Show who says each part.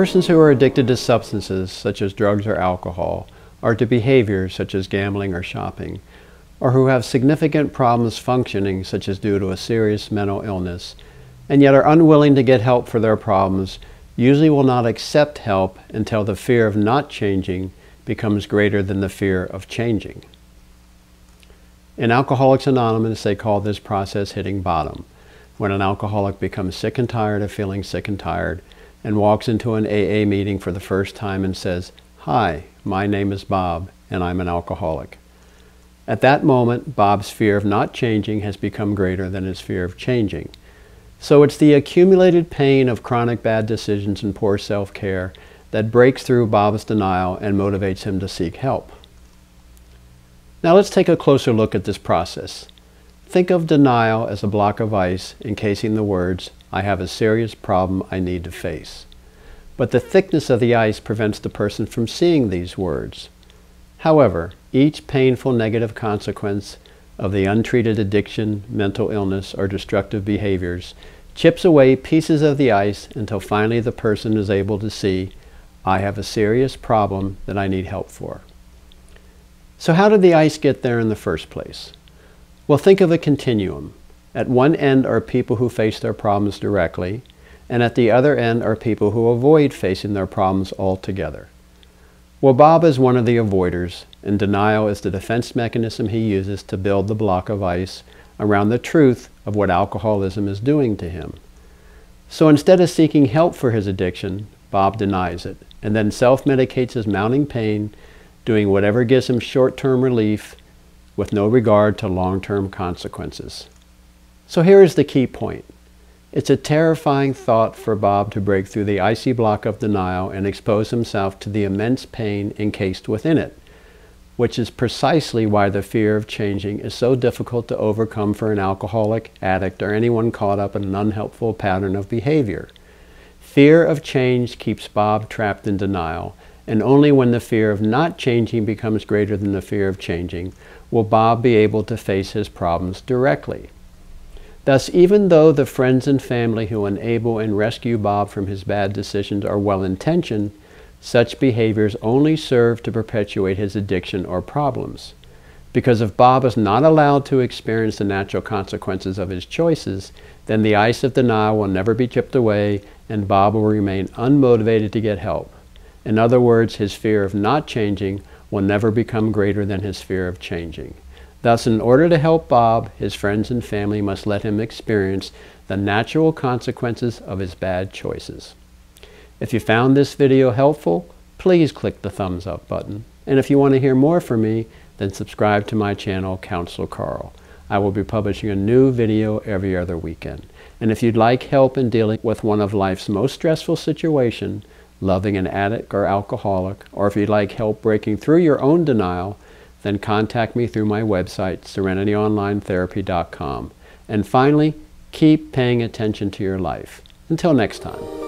Speaker 1: Persons who are addicted to substances, such as drugs or alcohol, or to behaviors, such as gambling or shopping, or who have significant problems functioning, such as due to a serious mental illness, and yet are unwilling to get help for their problems, usually will not accept help until the fear of not changing becomes greater than the fear of changing. In Alcoholics Anonymous, they call this process hitting bottom, when an alcoholic becomes sick and tired of feeling sick and tired, and walks into an AA meeting for the first time and says, "Hi, my name is Bob, and I'm an alcoholic." At that moment, Bob's fear of not changing has become greater than his fear of changing. So it's the accumulated pain of chronic bad decisions and poor self-care that breaks through Bob's denial and motivates him to seek help. Now let's take a closer look at this process. Think of denial as a block of ice encasing the words, "I have a serious problem I need to face." But the thickness of the ice prevents the person from seeing these words. However, each painful negative consequence of the untreated addiction, mental illness, or destructive behaviors chips away pieces of the ice until finally the person is able to see, "I have a serious problem that I need help for." So how did the ice get there in the first place? Well, think of a continuum. At one end are people who face their problems directly, and at the other end are people who avoid facing their problems altogether. Well, Bob is one of the avoiders, and denial is the defense mechanism he uses to build the block of ice around the truth of what alcoholism is doing to him. So instead of seeking help for his addiction, Bob denies it, and then self-medicates his mounting pain, doing whatever gives him short-term relief with no regard to long-term consequences. So here is the key point. It's a terrifying thought for Bob to break through the icy block of denial and expose himself to the immense pain encased within it, which is precisely why the fear of changing is so difficult to overcome for an alcoholic, addict, or anyone caught up in an unhelpful pattern of behavior. Fear of change keeps Bob trapped in denial, and only when the fear of not changing becomes greater than the fear of changing will Bob be able to face his problems directly. Thus, even though the friends and family who enable and rescue Bob from his bad decisions are well-intentioned, such behaviors only serve to perpetuate his addiction or problems. Because if Bob is not allowed to experience the natural consequences of his choices, then the ice of denial will never be chipped away, and Bob will remain unmotivated to get help. In other words, his fear of not changing will never become greater than his fear of changing. Thus, in order to help Bob, his friends and family must let him experience the natural consequences of his bad choices. If you found this video helpful, please click the thumbs up button. And if you want to hear more from me, then subscribe to my channel, Counselor Carl. I will be publishing a new video every other weekend. And if you'd like help in dealing with one of life's most stressful situations, loving an addict or alcoholic, or if you'd like help breaking through your own denial, then contact me through my website, SerenityOnlineTherapy.com. And finally, keep paying attention to your life. Until next time.